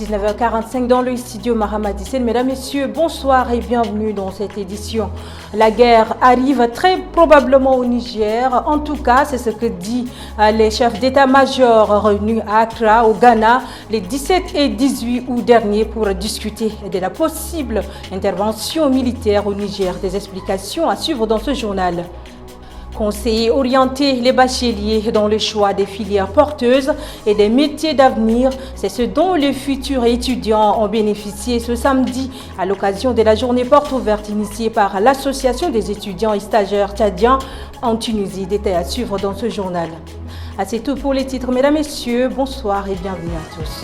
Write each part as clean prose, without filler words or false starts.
19h45 dans le studio Mahamadi Sen. Mesdames, Messieurs, bonsoir et bienvenue dans cette édition. La guerre arrive très probablement au Niger. En tout cas, c'est ce que disent les chefs d'état-major réunis à Accra, au Ghana, les 17 et 18 août dernier pour discuter de la possible intervention militaire au Niger. Des explications à suivre dans ce journal. Conseiller orienter les bacheliers dans le choix des filières porteuses et des métiers d'avenir, c'est ce dont les futurs étudiants ont bénéficié ce samedi à l'occasion de la journée porte ouverte initiée par l'Association des étudiants et stagiaires tchadiens en Tunisie. Détails à suivre dans ce journal. C'est tout pour les titres. Mesdames, Messieurs, bonsoir et bienvenue à tous.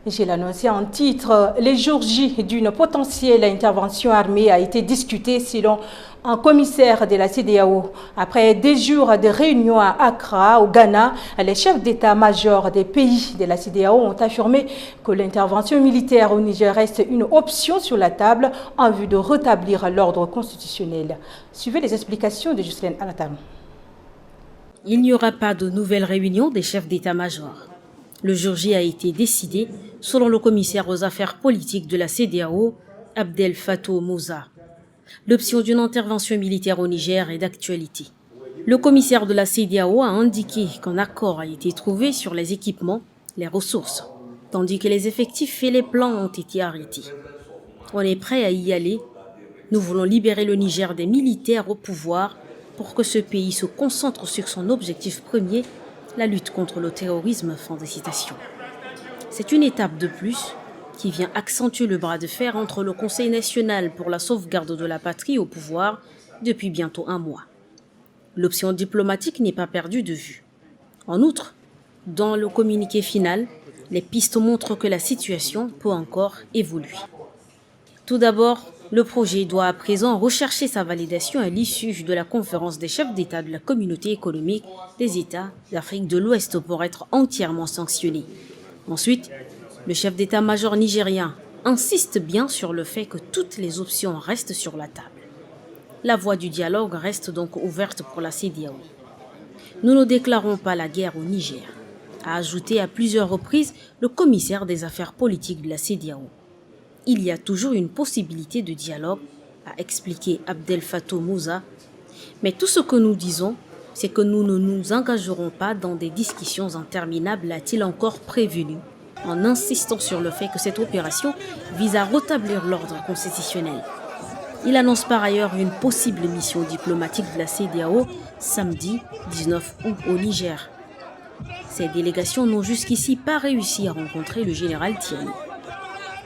J'ai annoncé en titre, les jours J d'une potentielle intervention armée a été discutée selon un commissaire de la CEDEAO. Après des jours de réunion à Accra, au Ghana, les chefs d'état-major des pays de la CEDEAO ont affirmé que l'intervention militaire au Niger reste une option sur la table en vue de rétablir l'ordre constitutionnel. Suivez les explications de Justine Anatam. Il n'y aura pas de nouvelle réunion des chefs d'état-major. Le jour J a été décidé selon le commissaire aux affaires politiques de la CEDEAO, Abdel Fattah Moussa. L'option d'une intervention militaire au Niger est d'actualité. Le commissaire de la CEDEAO a indiqué qu'un accord a été trouvé sur les équipements, les ressources, tandis que les effectifs et les plans ont été arrêtés. On est prêt à y aller. Nous voulons libérer le Niger des militaires au pouvoir pour que ce pays se concentre sur son objectif premier, la lutte contre le terrorisme, fin de citation. C'est une étape de plus qui vient accentuer le bras de fer entre le Conseil national pour la sauvegarde de la patrie au pouvoir depuis bientôt un mois. L'option diplomatique n'est pas perdue de vue. En outre, dans le communiqué final, les pistes montrent que la situation peut encore évoluer. Tout d'abord, le projet doit à présent rechercher sa validation à l'issue de la conférence des chefs d'État de la communauté économique des États d'Afrique de l'Ouest pour être entièrement sanctionné. Ensuite, le chef d'état-major nigérien insiste bien sur le fait que toutes les options restent sur la table. La voie du dialogue reste donc ouverte pour la CEDEAO. Nous ne déclarons pas la guerre au Niger, a ajouté à plusieurs reprises le commissaire des affaires politiques de la CEDEAO. Il y a toujours une possibilité de dialogue, a expliqué Abdel Fattah Moussa. Mais tout ce que nous disons, c'est que nous ne nous engagerons pas dans des discussions interminables, a-t-il encore prévenu, en insistant sur le fait que cette opération vise à rétablir l'ordre constitutionnel. Il annonce par ailleurs une possible mission diplomatique de la CEDEAO samedi 19 août au Niger. Ces délégations n'ont jusqu'ici pas réussi à rencontrer le général Tiani.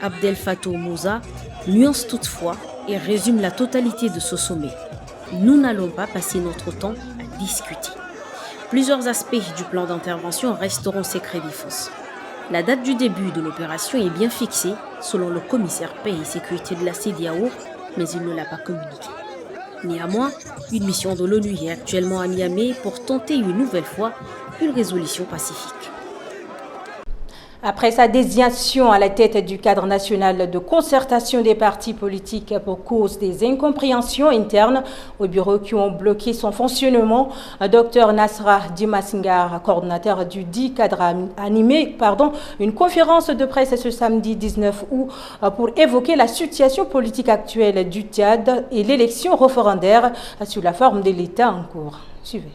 Abdel Fattah Moussa nuance toutefois et résume la totalité de ce sommet. Nous n'allons pas passer notre temps à discuter. Plusieurs aspects du plan d'intervention resteront secrets défense. La date du début de l'opération est bien fixée selon le commissaire paix et sécurité de la CEDEAO, mais il ne l'a pas communiqué. Néanmoins, une mission de l'ONU est actuellement à Niamey pour tenter une nouvelle fois une résolution pacifique. Après sa désignation à la tête du cadre national de concertation des partis politiques pour cause des incompréhensions internes au bureau qui ont bloqué son fonctionnement, Dr Nasra Dimasingar, coordinateur du dit cadre, a animé une conférence de presse ce samedi 19 août pour évoquer la situation politique actuelle du Tchad et l'élection référendaire sous la forme de l'État en cours. Suivez.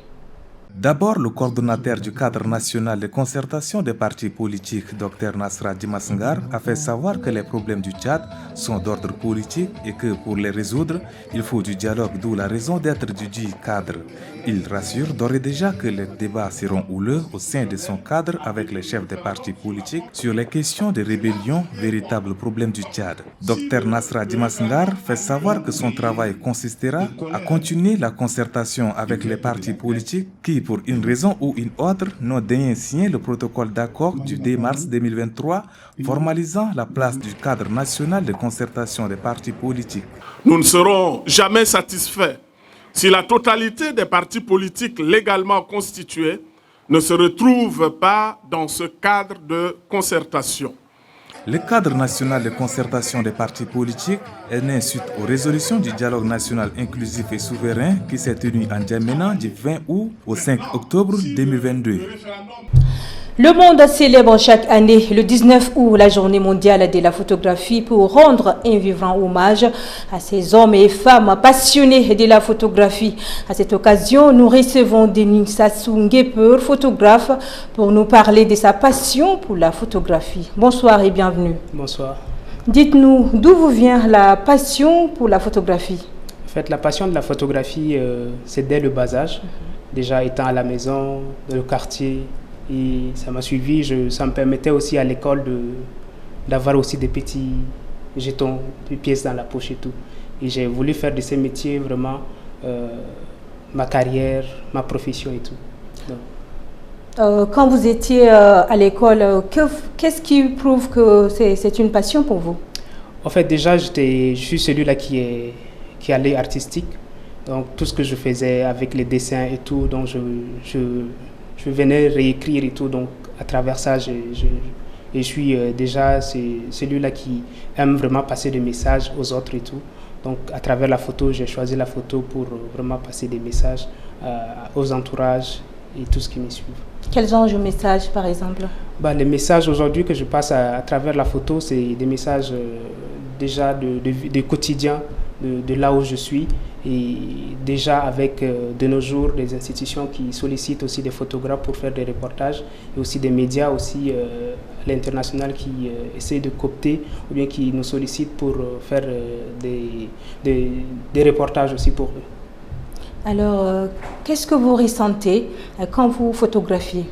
D'abord, le coordonnateur du cadre national de concertation des partis politiques, Dr Nasra Dimasingar, a fait savoir que les problèmes du Tchad sont d'ordre politique et que pour les résoudre, il faut du dialogue, d'où la raison d'être du dit cadre. Il rassure d'ores et déjà que les débats seront houleux au sein de son cadre avec les chefs des partis politiques sur les questions de rébellion, véritable problème du Tchad. Dr Nasra Dimasingar fait savoir que son travail consistera à continuer la concertation avec les partis politiques qui, pour une raison ou une autre, n'ont daigné signer le protocole d'accord du 2 mars 2023 formalisant la place du cadre national de concertation des partis politiques. Nous ne serons jamais satisfaits si la totalité des partis politiques légalement constitués ne se retrouve pas dans ce cadre de concertation. Le cadre national de concertation des partis politiques est né suite aux résolutions du dialogue national inclusif et souverain qui s'est tenu en Djamena du 20 août au 5 octobre 2022. Le monde célèbre chaque année le 19 août la journée mondiale de la photographie pour rendre un vibrant hommage à ces hommes et femmes passionnés de la photographie. À cette occasion, nous recevons Denis Sassou Nguepeur, photographe, pour nous parler de sa passion pour la photographie. Bonsoir et bienvenue. Bonsoir. Dites-nous, d'où vous vient la passion pour la photographie? En fait, la passion de la photographie, c'est dès le bas âge. Déjà étant à la maison, dans le quartier, et ça m'a suivi. Ça me permettait aussi à l'école d'avoir aussi des petits jetons, des pièces dans la poche et tout. Et j'ai voulu faire de ces métiers vraiment ma carrière, ma profession et tout. Quand vous étiez à l'école, qu'est-ce qui prouve que c'est une passion pour vous? En fait, déjà, je suis celui-là qui allait artistique. Donc, tout ce que je faisais avec les dessins et tout, donc je venais réécrire et tout. Donc, à travers ça, je suis déjà celui-là qui aime vraiment passer des messages aux autres et tout. Donc, à travers la photo, j'ai choisi la photo pour vraiment passer des messages aux entourages et tout ce qui me suit. Quels sont les messages, par exemple? Les messages aujourd'hui que je passe à travers la photo, c'est des messages déjà de quotidien, de là où je suis. Et déjà avec de nos jours des institutions qui sollicitent aussi des photographes pour faire des reportages et aussi des médias aussi à l'international qui essaient de coopter ou bien qui nous sollicitent pour faire des reportages aussi pour eux. Alors, qu'est-ce que vous ressentez quand vous photographiez?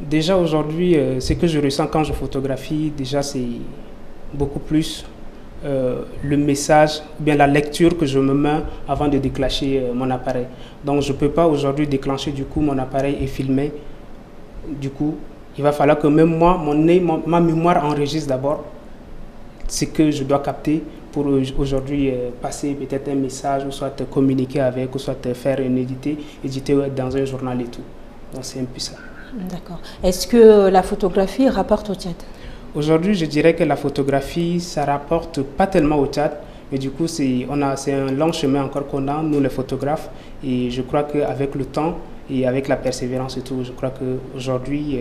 Déjà aujourd'hui, ce que je ressens quand je photographie, déjà c'est beaucoup plus le message, bien la lecture que je me mets avant de déclencher mon appareil. Donc je ne peux pas aujourd'hui déclencher du coup mon appareil et filmer. Du coup, il va falloir que même moi, ma mémoire enregistre d'abord ce que je dois capter pour aujourd'hui passer peut-être un message ou soit communiquer avec ou soit faire éditer dans un journal et tout. Donc c'est un peu ça. D'accord. Est-ce que la photographie rapporte au Tchad? Aujourd'hui, je dirais que la photographie, ça rapporte pas tellement au Tchad, mais du coup, c'est un long chemin encore qu'on a, nous les photographes, et je crois qu'avec le temps et avec la persévérance et tout, je crois qu'aujourd'hui,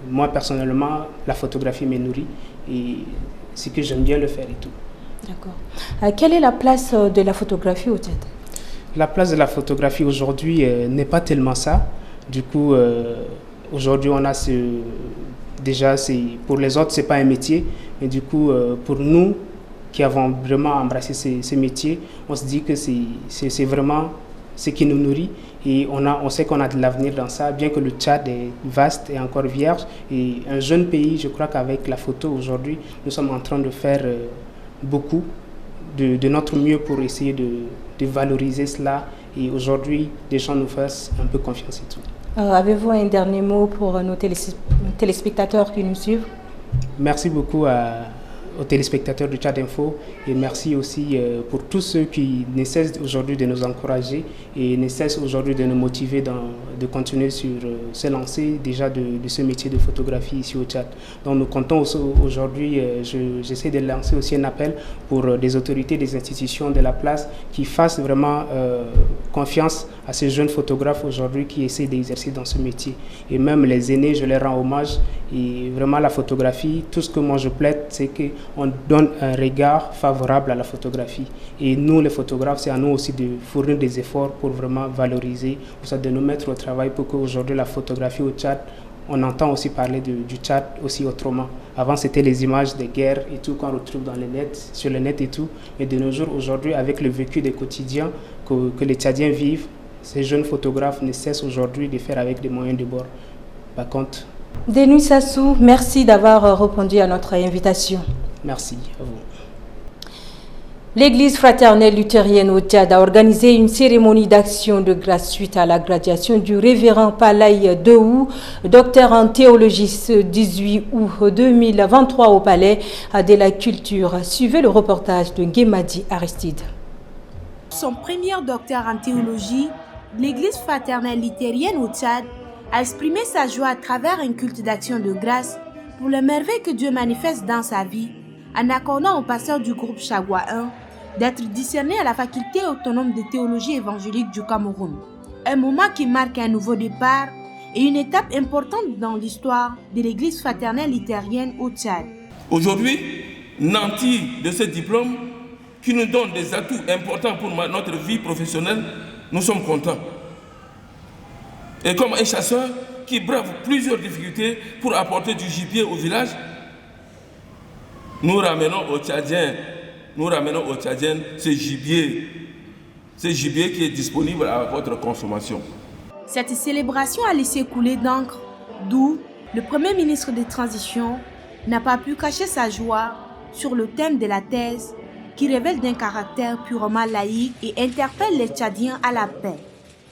moi personnellement, la photographie me nourrit et c'est que j'aime bien le faire et tout. D'accord. Quelle est la place de la photographie au Tchad? La place de la photographie aujourd'hui n'est pas tellement ça. Du coup, aujourd'hui, on a déjà, pour les autres, ce n'est pas un métier, mais du coup, pour nous qui avons vraiment embrassé ce métier, on se dit que c'est vraiment ce qui nous nourrit et on sait qu'on a de l'avenir dans ça, bien que le Tchad est vaste et encore vierge. Et un jeune pays, je crois qu'avec la photo aujourd'hui, nous sommes en train de faire beaucoup de notre mieux pour essayer de valoriser cela. Et aujourd'hui, les gens nous fassent un peu confiance et tout. Avez-vous un dernier mot pour nos téléspectateurs qui nous suivent? Merci beaucoup aux téléspectateurs de Tchad Info et merci aussi pour tous ceux qui ne cessent aujourd'hui de nous encourager et ne cessent aujourd'hui de nous motiver de continuer sur se lancer déjà de ce métier de photographie ici au Tchad. Donc nous comptons aujourd'hui, j'essaie de lancer aussi un appel pour des autorités, des institutions de la place qui fassent vraiment confiance à ces jeunes photographes aujourd'hui qui essaient d'exercer dans ce métier. Et même les aînés, je leur rends hommage. Et vraiment la photographie, tout ce que moi je plaide, c'est qu'on donne un regard favorable à la photographie. Et nous, les photographes, c'est à nous aussi de fournir des efforts pour vraiment valoriser, de nous mettre au travail pour qu'aujourd'hui la photographie au Tchad, on entend aussi parler du Tchad aussi autrement. Avant, c'était les images des guerres et tout qu'on retrouve sur le net et tout. Mais de nos jours, aujourd'hui, avec le vécu des quotidiens que les Tchadiens vivent, ces jeunes photographes ne cessent aujourd'hui de faire avec des moyens de bord. Par contre, Denis Sassou, merci d'avoir répondu à notre invitation. Merci à vous. L'église fraternelle luthérienne au Tchad a organisé une cérémonie d'action de grâce suite à la graduation du révérend Palay Deou, docteur en théologie, ce 18 août 2023 au Palais de la Culture. Suivez le reportage de Nguemadi Aristide. Son premier docteur en théologie, l'église fraternelle luthérienne au Tchad a exprimé sa joie à travers un culte d'action de grâce pour les merveilles que Dieu manifeste dans sa vie, en accordant au pasteur du groupe Chagua 1 d'être discerné à la faculté autonome de théologie évangélique du Cameroun. Un moment qui marque un nouveau départ et une étape importante dans l'histoire de l'église fraternelle luthérienne au Tchad. Aujourd'hui, nantis de ce diplôme qui nous donne des atouts importants pour notre vie professionnelle, nous sommes contents. Et comme un chasseur qui brave plusieurs difficultés pour apporter du gibier au village, nous ramenons aux Tchadiens ce gibier qui est disponible à votre consommation. Cette célébration a laissé couler d'encre, d'où le Premier ministre de transition n'a pas pu cacher sa joie sur le thème de la thèse qui révèle d'un caractère purement laïque et interpelle les Tchadiens à la paix.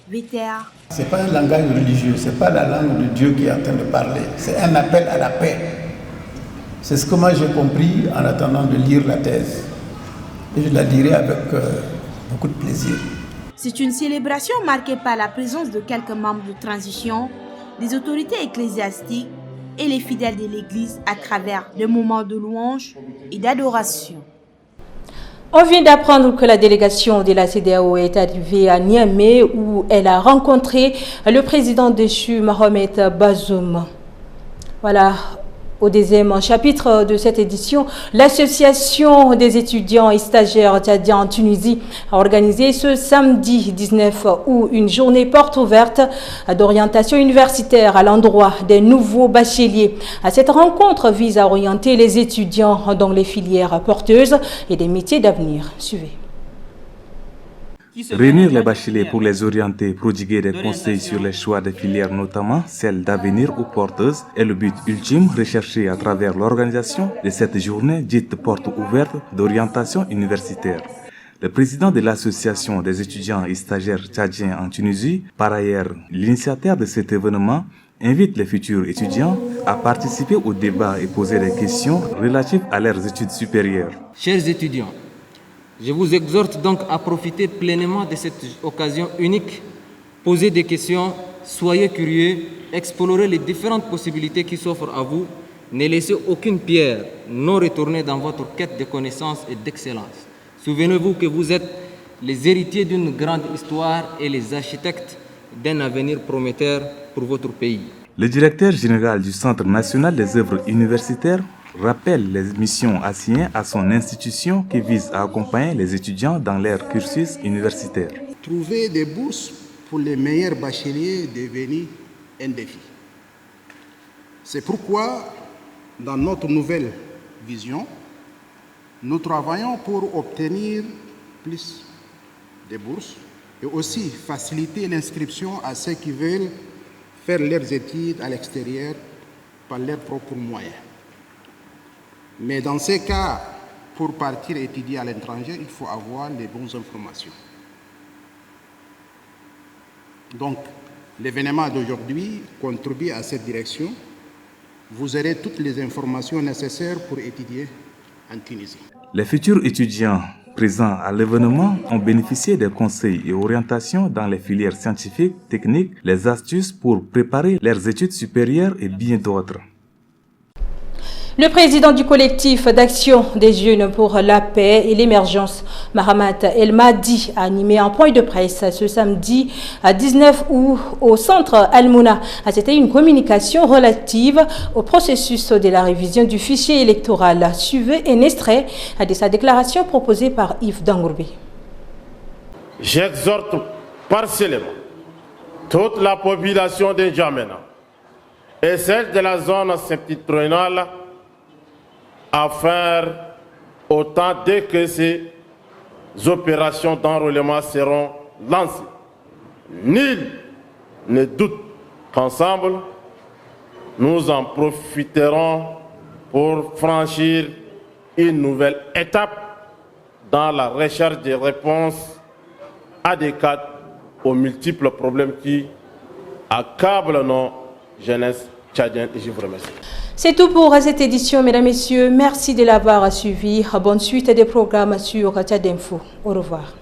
VTR. Ce n'est pas un langage religieux, ce n'est pas la langue de Dieu qui est en train de parler, c'est un appel à la paix. C'est ce que moi j'ai compris en attendant de lire la thèse. Et je la lirai avec beaucoup de plaisir. C'est une célébration marquée par la présence de quelques membres de transition, des autorités ecclésiastiques et les fidèles de l'Église à travers des moments de louange et d'adoration. On vient d'apprendre que la délégation de la CEDEAO est arrivée à Niamey où elle a rencontré le président déchu Mohamed Bazoum. Voilà. Au deuxième chapitre de cette édition, l'association des étudiants et stagiaires tchadiens en Tunisie a organisé ce samedi 19 août une journée porte ouverte d'orientation universitaire à l'endroit des nouveaux bacheliers. Cette rencontre vise à orienter les étudiants dans les filières porteuses et des métiers d'avenir. Suivez. Réunir les bacheliers pour les orienter, prodiguer des conseils sur les choix des filières, notamment celles d'avenir ou porteuses, est le but ultime recherché à travers l'organisation de cette journée dite porte ouverte d'orientation universitaire. Le président de l'association des étudiants et stagiaires tchadiens en Tunisie, par ailleurs l'initiateur de cet événement, invite les futurs étudiants à participer au débat et poser des questions relatives à leurs études supérieures. Chers étudiants, je vous exhorte donc à profiter pleinement de cette occasion unique, poser des questions, soyez curieux, explorez les différentes possibilités qui s'offrent à vous, ne laissez aucune pierre non retournée dans votre quête de connaissances et d'excellence. Souvenez-vous que vous êtes les héritiers d'une grande histoire et les architectes d'un avenir prometteur pour votre pays. Le directeur général du Centre national des œuvres universitaires rappelle les missions assignées à son institution qui vise à accompagner les étudiants dans leur cursus universitaire. Trouver des bourses pour les meilleurs bacheliers est devenu un défi. C'est pourquoi, dans notre nouvelle vision, nous travaillons pour obtenir plus de bourses et aussi faciliter l'inscription à ceux qui veulent faire leurs études à l'extérieur par leurs propres moyens. Mais dans ces cas, pour partir étudier à l'étranger, il faut avoir les bonnes informations. Donc, l'événement d'aujourd'hui contribue à cette direction. Vous aurez toutes les informations nécessaires pour étudier en Tunisie. Les futurs étudiants présents à l'événement ont bénéficié des conseils et orientations dans les filières scientifiques, techniques, les astuces pour préparer leurs études supérieures et bien d'autres. Le président du collectif d'action des jeunes pour la paix et l'émergence, Mahamat El Mahdi, a animé un point de presse ce samedi à 19 août au centre Al-Mouna. C'était une communication relative au processus de la révision du fichier électoral. Suivez un extrait de sa déclaration proposée par Yves Dangourbi. J'exhorte partiellement toute la population de N'Djamena et celle de la zone septentrionale à faire autant dès que ces opérations d'enrôlement seront lancées. Nul ne doute qu'ensemble, nous en profiterons pour franchir une nouvelle étape dans la recherche des réponses adéquates aux multiples problèmes qui accablent nos jeunesses tchadiennes. Et je vous remercie. C'est tout pour cette édition, mesdames, messieurs. Merci de l'avoir suivi. Bonne suite des programmes sur Tchad Info. Au revoir.